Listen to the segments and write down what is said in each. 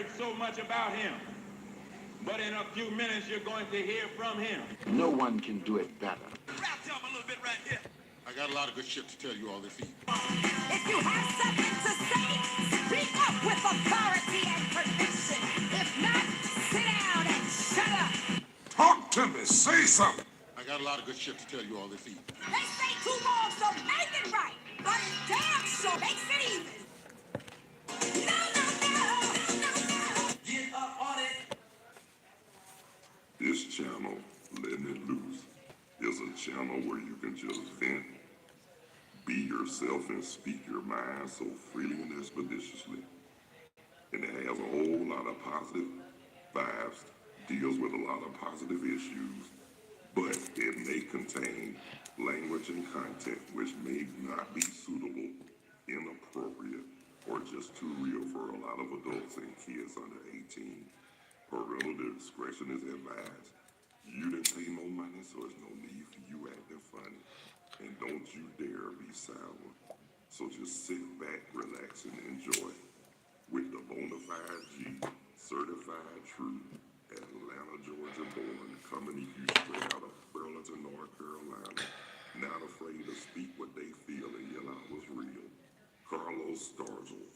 heard so much about him, but in a few minutes you're going to hear from him. No one can do it better. Rap to him a little bit right here. I got a lot of good shit to tell you all this evening. If you have something to say, speak up with authority and conviction. If not, sit down and shut up. Talk to me. Say something. I got a lot of good shit to tell you all this evening. They say two wrongs don't make it right, but it damn sure makes it even. No. Get up on it. This channel, Letting It Loose, is a channel where you can just vent, be yourself, and speak your mind so freely and expeditiously. And it has a whole lot of positive vibes, deals with a lot of positive issues, but it may contain language and content which may not be suitable, inappropriate, or just too real for a lot of adults and kids under 18. Parental discretion is advised. You didn't pay no money, so there's no need for you acting funny. And don't you dare be sour. So just sit back, relax, and enjoy. With the bona fide G, certified true, Atlanta, Georgia born, coming to you straight out of Burlington, North Carolina. Not afraid to speak what they feel and yell out what's real. Carlos Stargell.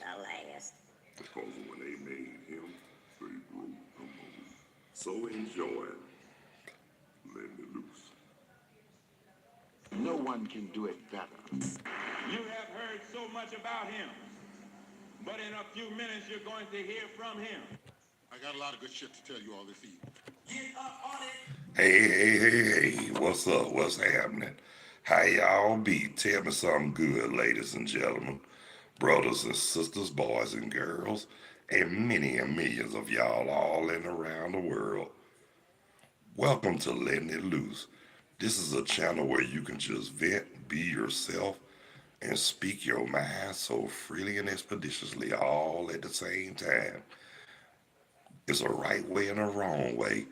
The latest. Because when they made him, they broke the mold. So enjoy it. Letting it loose. No one can do it better. You have heard so much about him, but in a few minutes you're going to hear from him. I got a lot of good shit to tell you all this evening. Get up on it. Hey, what's up? What's happening? How y'all be? Tell me something good, ladies and gentlemen, brothers and sisters, boys and girls, and many and millions of y'all all in and around the world. Welcome to Letting It Loose. This is a channel where you can just vent, be yourself, and speak your mind so freely and expeditiously all at the same time. It's a right way and a wrong way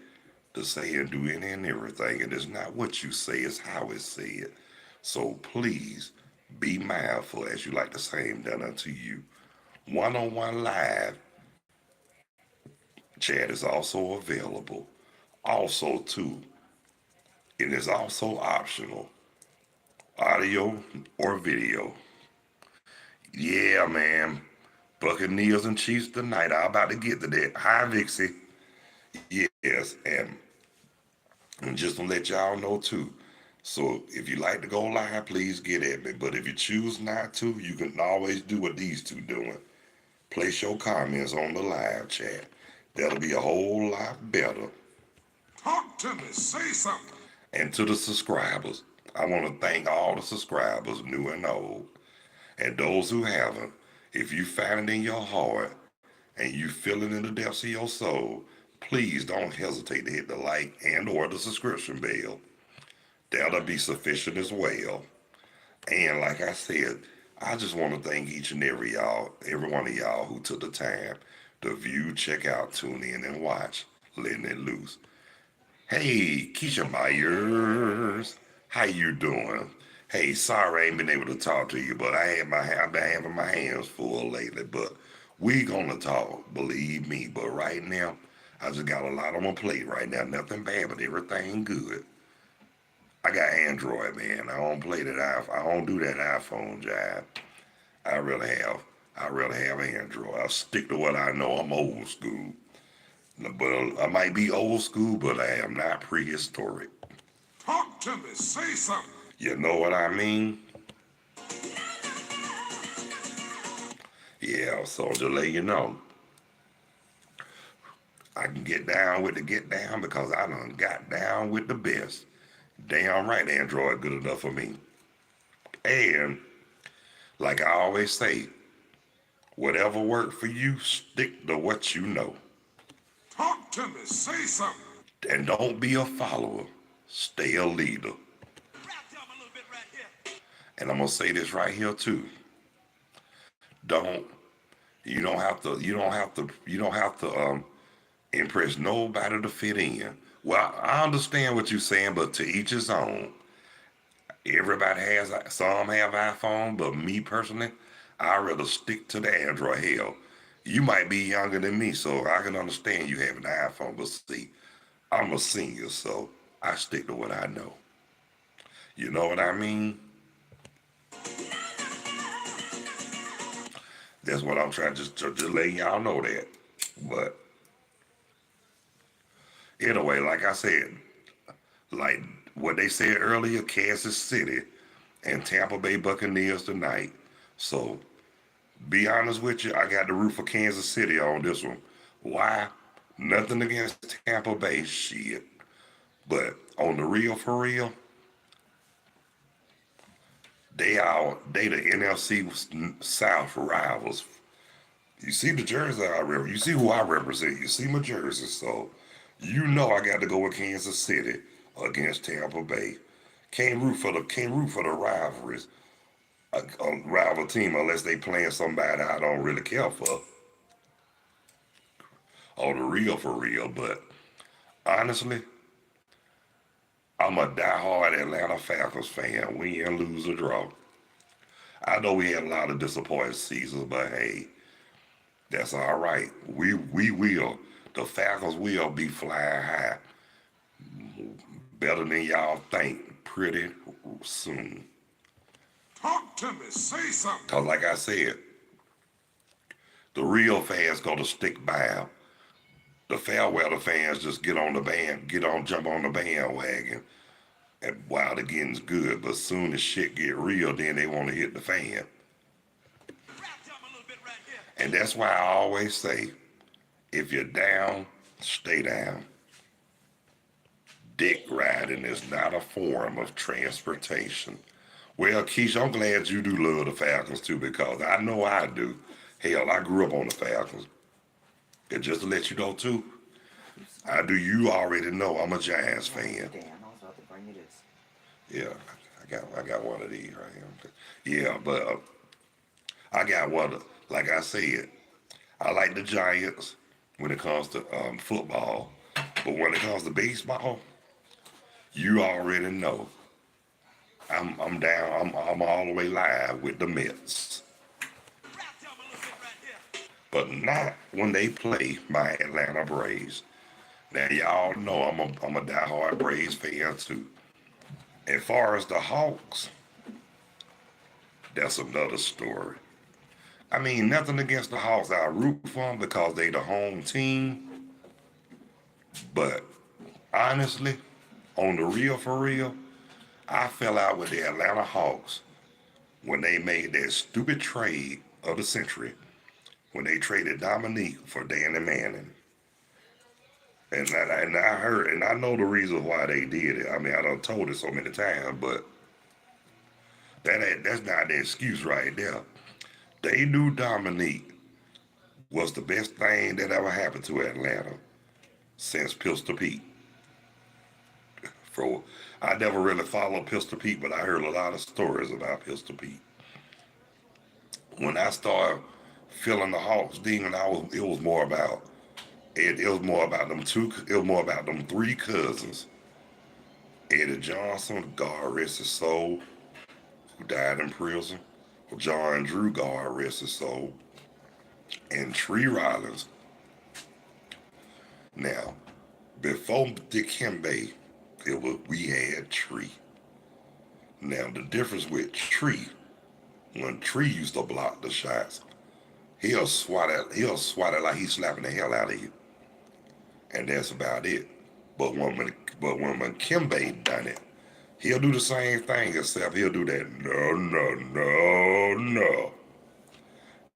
to say and do any and everything. And it's not what you say, it's how it's said. So please be mindful as you like the same done unto you. One-on-one live chat is also available. Also too, it is also optional, audio or video. Yeah, man. Buccaneers and Chiefs tonight. I'm about to get to that. Hi, Vixie. Yes, and just to let y'all know too. So if you like to go live, please get at me. But if you choose not to, you can always do what these two doing. Place your comments on the live chat. That'll be a whole lot better. Talk to me. Say something. And to the subscribers, I want to thank all the subscribers, new and old. And those who haven't, if you find it in your heart and you feel it in the depths of your soul, please don't hesitate to hit the like and or the subscription bell. That'll be sufficient as well. And like I said, I just want to thank each and every one of y'all who took the time to view, check out, tune in, and watch Letting It Loose. Hey, Keisha Myers, how you doing? Hey, sorry I ain't been able to talk to you, but I've been having my hands full lately, but we gonna talk, believe me. But right now, I just got a lot on my plate right now. Nothing bad, but everything good. I got Android, man. I don't play that I don't do that iPhone jive. I really have Android. I stick to what I know. I'm old school. But I might be old school, but I am not prehistoric. Talk to me. Say something. You know what I mean? Yeah, so to let you know, I can get down with the get down because I done got down with the best. Damn right, Android good enough for me. And like I always say, whatever worked for you, stick to what you know. Talk to me. Say something. And don't be a follower. Stay a leader. Rap to him a little bit right here. And I'm gonna say this right here too. You don't have to impress nobody to fit in. Well, I understand what you're saying, but to each his own. Everybody some have iPhone, but me personally, I'd rather stick to the Android. Hell, You might be younger than me, so I can understand you having an iPhone, but see, I'm a senior, so I stick to what I know. You know what I mean? That's what I'm trying to let y'all know that. But anyway, like I said, like what they said earlier, Kansas City and Tampa Bay Buccaneers tonight. So be honest with you, I got the root for Kansas City on this one. Why? Nothing against Tampa Bay shit. But on the real for real, they the NFC South rivals. You see the jersey I represent. You see who I represent. You see my jersey. So you know I got to go with Kansas City against Tampa Bay. Can't root for the rivalries. A rival team unless they playing somebody I don't really care for. On the real for real. But honestly, I'm a diehard Atlanta Falcons fan. Win, lose, or draw. I know we had a lot of disappointing seasons, but hey, that's all right. We will. The Falcons will be flying high. Better than y'all think pretty soon. Talk to me. Say something. Because like I said, the real fans gonna stick by them. The fair weather fans just jump on the bandwagon and while the getting's good, but soon as shit get real, then they want to hit the fan. And that's why I always say, if you're down, stay down. Dick riding is not a form of transportation. Well, Keisha, I'm glad you do love the Falcons too, because I know I do. Hell, I grew up on the Falcons. And just to let you know too, I do. You already know I'm a Giants fan. Yeah, I got one of these right here. Yeah, but I got one. Like I said, I like the Giants when it comes to football, but when it comes to baseball, you already know. I'm down. I'm all the way live with the Mets. But not when they play my Atlanta Braves. Now y'all know I'm a diehard Braves fan too. As far as the Hawks, that's another story. I mean, nothing against the Hawks. I root for them because they the home team. But honestly, on the real for real, I fell out with the Atlanta Hawks when they made that stupid trade of the century, when they traded Dominique for Danny Manning. And I heard, and I know the reason why they did it. I mean, I done told it so many times, but that's not the excuse right there. They knew Dominique was the best thing that ever happened to Atlanta since Pistol Pete. I never really followed Pistol Pete, but I heard a lot of stories about Pistol Pete. When I started feeling the Hawks demon, it was more about them three cousins. Eddie Johnson, God rest his soul, who died in prison. John Drew, God rest his soul. And Tree Rollins. Now, before Dikembe, we had Tree. Now, the difference with Tree, when Tree used to block the shots, he'll swat it like he's slapping the hell out of you. And that's about it. But when Kimbe done it, he'll do the same thing, except he'll do that no.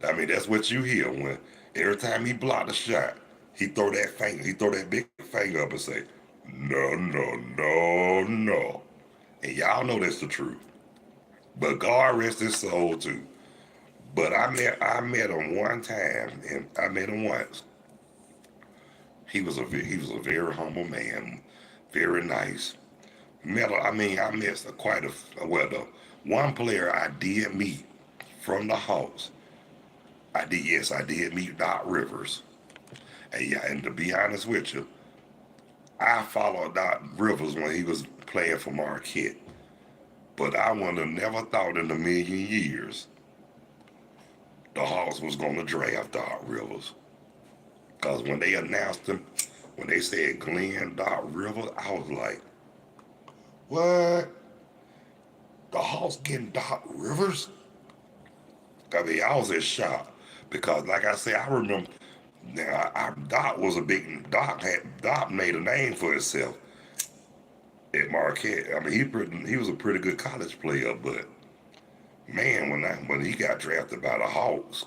I mean, that's what you hear when every time he blocked a shot, he throw that big finger up and say, no. And y'all know that's the truth. But God rest his soul too. But I met him one time, and I met him once. He was a very humble man, very nice. I met the one player I did meet from the Hawks. I did meet Doc Rivers. And to be honest with you, I followed Doc Rivers when he was playing for Marquette. But I would have never thought in a million years the Hawks was going to draft Doc Rivers. Because when they announced him, when they said Glenn Doc Rivers, I was like, what? The Hawks getting Doc Rivers? I mean, I was in shock. Because like I said, I remember now, Doc was a big, Doc made a name for himself at Marquette. I mean, he was a pretty good college player, but man, when he got drafted by the Hawks,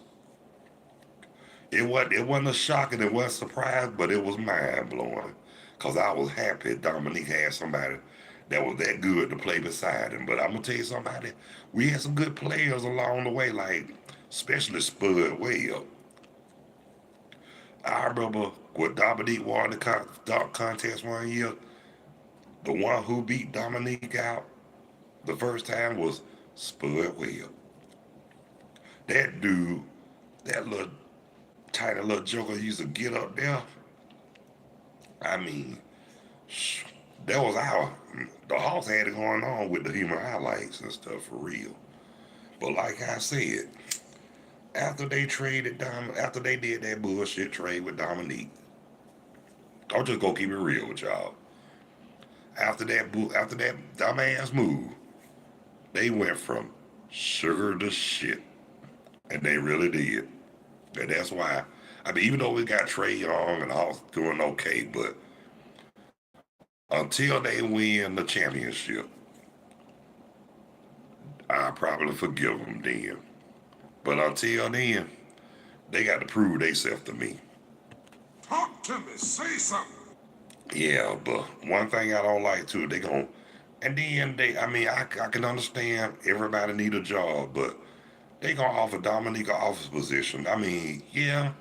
it wasn't a shock and it wasn't a surprise, but it was mind blowing. Cause I was happy Dominique had somebody that was that good to play beside him. But I'm gonna tell you somebody, we had some good players along the way, like especially Spud Webb. I remember when Dominique won the dunk contest one year, the one who beat Dominique out the first time was Spud Webb. That dude, that little tiny little joker used to get up there. I mean, that was the Hawks had it going on with the human highlights and stuff for real. But like I said, after they did that bullshit trade with Dominique, I'm just gonna keep it real with y'all. After that dumbass move, they went from sugar to shit, and they really did. And that's why, I mean, even though we got Trae Young and all doing okay, but until they win the championship, I'll probably forgive them then. But until then, they got to prove themselves to me. Talk to me. Say something. Yeah, but one thing I don't like too, and then I can understand everybody need a job, but they gonna offer Dominique an office position. I mean, yeah,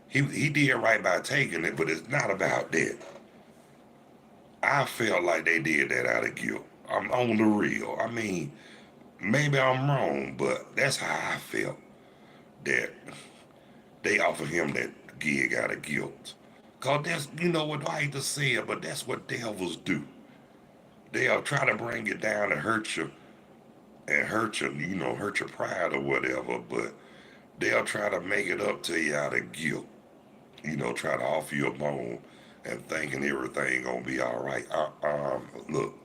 he did right by taking it, but it's not about that. I felt like they did that out of guilt. I'm on the real. I mean, maybe I'm wrong, but that's how I felt. That they offered him that gig out of guilt. Cause that's, you know what, I hate to say it, but that's what devils do. They'll try to bring you down and hurt you, hurt your pride or whatever, but they'll try to make it up to you out of guilt. Try to offer you a bone and thinking everything gonna be all right. Look,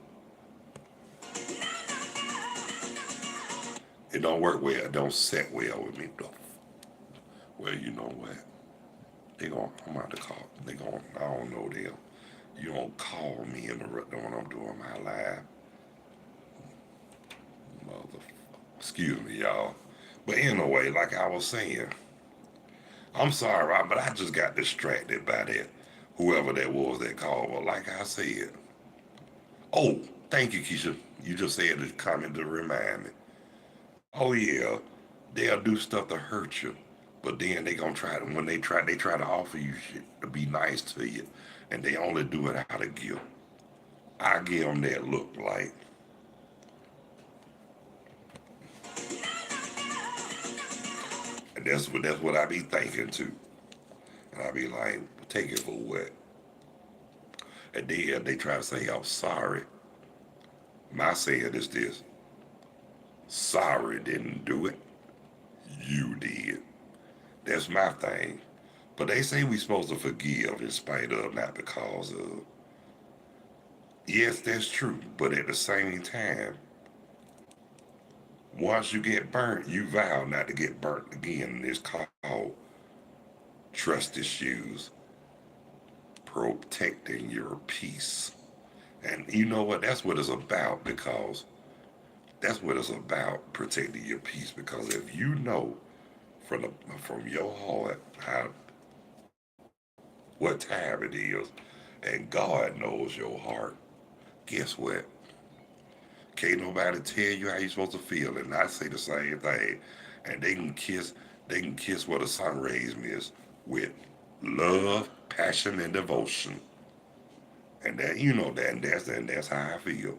it don't work well. It don't set well with me, though. Well, you know what? I'm about to call. I don't know them. You don't call me when I'm doing my live. Excuse me, y'all. But anyway, like I was saying, I'm sorry, Rob, but I just got distracted by that. Whoever that was that called. But like I said, oh, thank you, Keisha. You just said the comment to remind me. Oh yeah, they'll do stuff to hurt you, but then they gonna try to they try to offer you shit to be nice to you, and they only do it out of guilt. I give them that look like. And that's what I be thinking too. And I be like, take it for what? And then they try to say, I'm sorry. My saying is this. Sorry didn't do it. You did. That's my thing. But they say we supposed to forgive in spite of, not because of. Yes, that's true. But at the same time, once you get burnt, you vow not to get burnt again. And it's called trust issues, protecting your peace. And you know what? That's what it's about, because that's what it's about, protecting your peace. Because if you know from your heart what time it is, and God knows your heart, guess what? Can't nobody tell you how you're supposed to feel, and I say the same thing. And they can kiss what a sun rays miss with love, passion, and devotion. And that, and that's how I feel.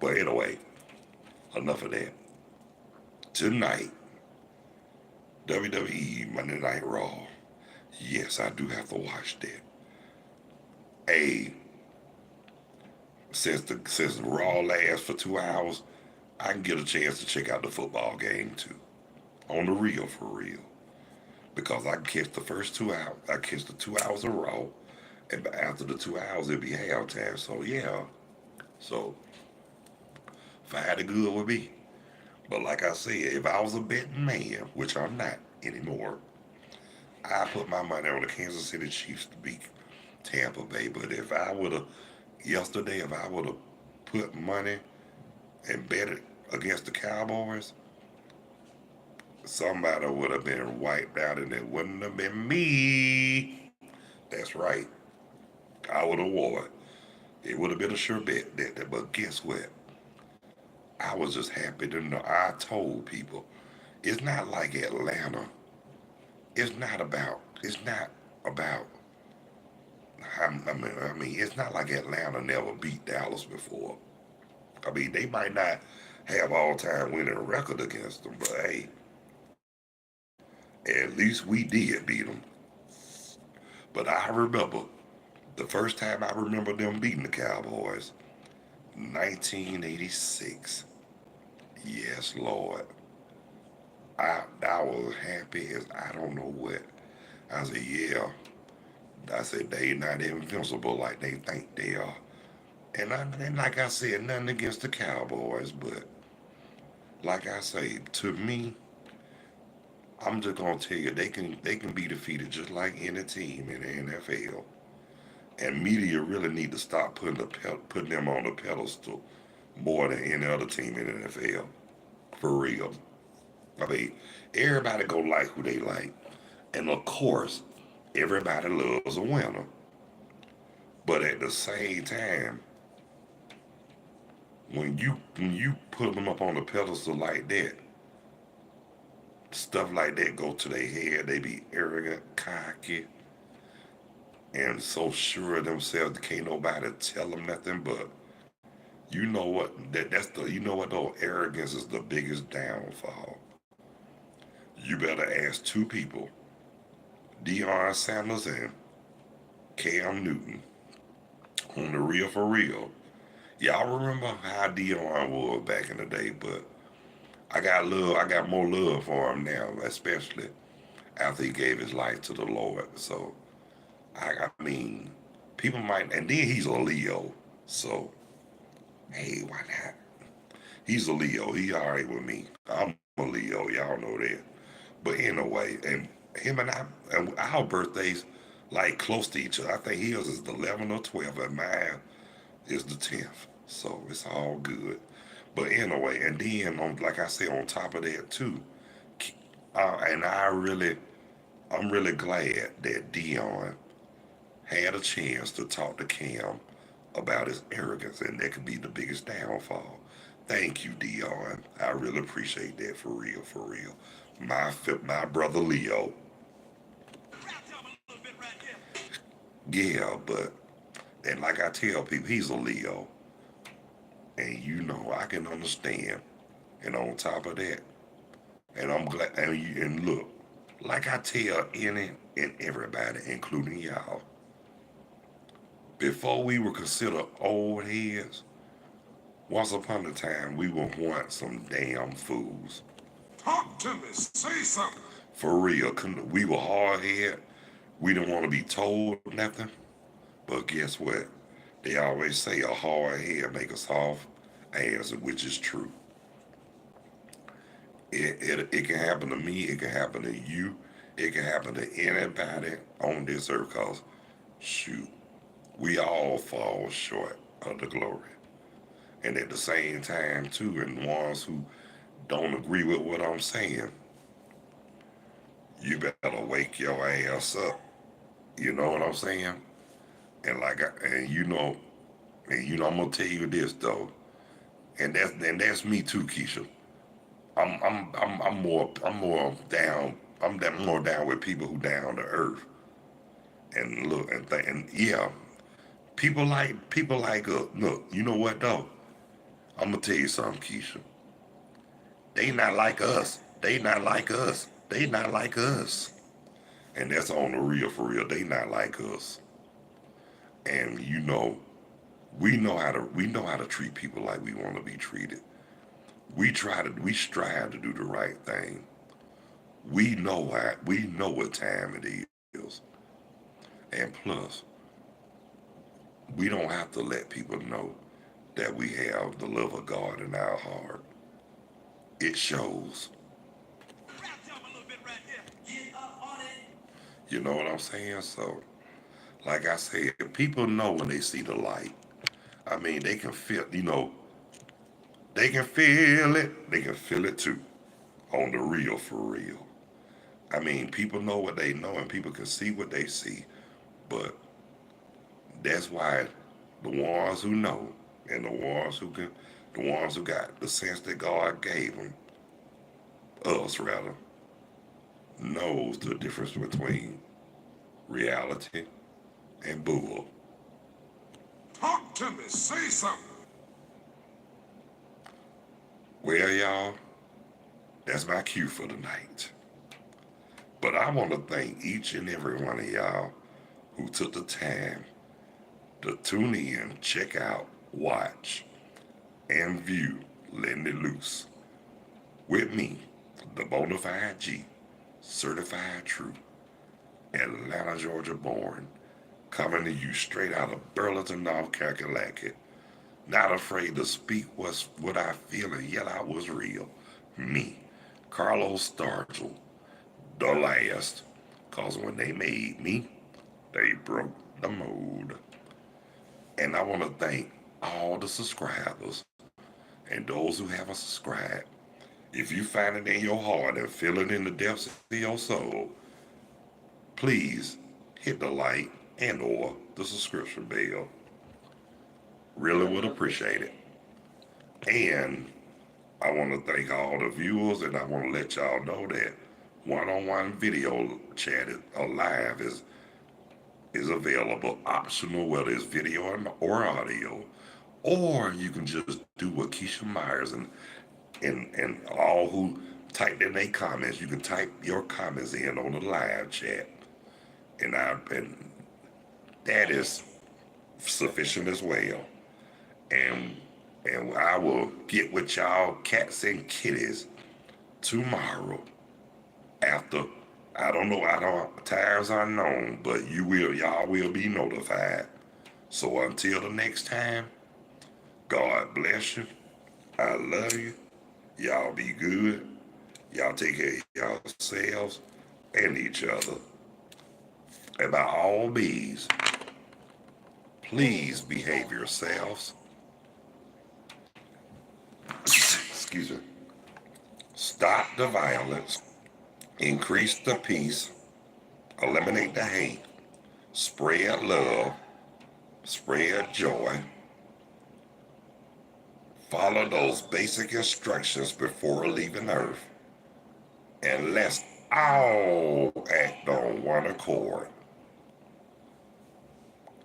But anyway, enough of that. Tonight, WWE Monday Night Raw. Yes, I do have to watch that. Since the Raw lasts for 2 hours, I can get a chance to check out the football game too. On the real, for real. Because I can catch the first 2 hours. I catch the 2 hours of Raw. And after the 2 hours, it'll be halftime. So, yeah. So, fire the good with me. But like I said, if I was a betting man, which I'm not anymore, I put my money on the Kansas City Chiefs to beat Tampa Bay. But if I would have, yesterday, if I would have put money and bet it against the Cowboys, somebody would have been wiped out and it wouldn't have been me. That's right. I would have won. It would have been a sure bet. But guess what? I was just happy to know. I told people, it's not like Atlanta. It's not about. I mean, it's not like Atlanta never beat Dallas before. I mean, they might not have all-time winning record against them, but hey, at least we did beat them. But I remember the first time I remember them beating the Cowboys, 1986. Yes, Lord. I was happy as I don't know what. I said, yeah. I said, they not invincible like they think they are. And like I said, nothing against the Cowboys, but like I say, to me, I'm just gonna tell you, they can be defeated just like any team in the NFL. And media really need to stop putting them on the pedestal more than any other team in the NFL. For real. I mean, everybody go like who they like. And of course, everybody loves a winner. But at the same time, when you put them up on the pedestal like that, stuff like that go to their head. They be arrogant, cocky, and so sure of themselves that can't nobody tell them nothing. But you know what? You know what though? Arrogance is the biggest downfall. You better ask two people, Deion Sanders and Cam Newton, on the real for real. Y'all remember how Deion was back in the day, but I got more love for him now, especially after he gave his life to the Lord. So, I mean, people might, and then he's a Leo, so, hey, why not? He's a Leo. He all right with me. I'm a Leo. Y'all know that. But anyway, and him and our birthdays, like, close to each other. I think his is the 11th or 12th, and mine is the 10th. So, it's all good. But anyway, and then, like I said, on top of that, too, and I'm really glad that Deion had a chance to talk to Cam about his arrogance, and that could be the biggest downfall. Thank you, Deion. I really appreciate that, for real, for real. My brother Leo. Yeah, but, and like I tell people, he's a Leo. And you know, I can understand. And on top of that, and I'm glad, and look, like I tell any and everybody, including y'all, before we were considered old heads, once upon a time, we were once some damn fools. Talk to me. Say something. For real, we were hard head. We didn't want to be told nothing. But guess what? They always say a hard head make a soft ass, which is true. It can happen to me. It can happen to you. It can happen to anybody on this earth. Cause shoot, we all fall short of the glory. And at the same time, too, and ones who don't agree with what I'm saying, you better wake your ass up. You know what I'm saying? And I'm gonna tell you this though, and that's me too, Keisha. I'm more down. I'm more down with people who down to earth, and look and think, and yeah, people like look. You know what though? I'm gonna tell you something, Keisha. They not like us. They not like us. They not like us. And that's on the real for real. They not like us. And you know, we know how to treat people like we want to be treated. We strive to do the right thing. We know what time it is. And plus, we don't have to let people know that we have the love of God in our heart. It shows. Rap to 'em a little bit right here. Get up on it. You know what I'm saying? So, like I said, people know when they see the light. I mean, they can feel, they can feel it. They can feel it too. On the real, for real. I mean, people know what they know and people can see what they see. But that's why the ones who know and the ones who got the sense that God gave them, us rather, knows the difference between reality and bull. Talk to me. Say something. Well, y'all, that's my cue for tonight. But I want to thank each and every one of y'all who took the time to tune in, check out, watch, and view Letting It Loose with me, the Bonafide G, certified true, Atlanta, Georgia born, coming to you straight out of Burlington, North Carolina. Not afraid to speak what I feel and yell out what's real. Me, Carlos Stargell, the last. Cause when they made me, they broke the mold. And I want to thank all the subscribers and those who haven't subscribed. If you find it in your heart and feel it in the depths of your soul, please hit the like and or the subscription bell. Really would appreciate it. And I want to thank all the viewers, and I want to let y'all know that one-on-one video chat live is available, optional, whether it's video or audio, or you can just do what Keisha Myers and all who typed in their comments. You can type your comments in on the live chat, and that is sufficient as well. And I will get with y'all cats and kitties tomorrow after, I don't know, times unknown, but y'all will be notified. So until the next time, God bless you. I love you. Y'all be good. Y'all take care of yourselves and each other. And by all means, please behave yourselves. Excuse me. Stop the violence. Increase the peace. Eliminate the hate. Spread love. Spread joy. Follow those basic instructions before leaving Earth. And let's all act on one accord.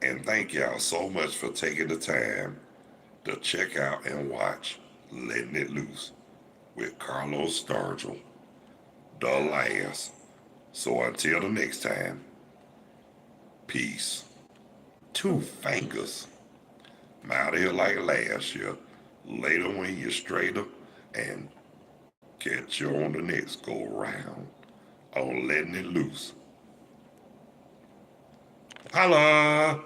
And thank y'all so much for taking the time to check out and watch Letting It Loose with Carlos Stargell, the last. So until the next time, peace. 2 fingers. I'm out here like last year. Later when you're straighter, and catch you on the next go round on Letting It Loose. Holla!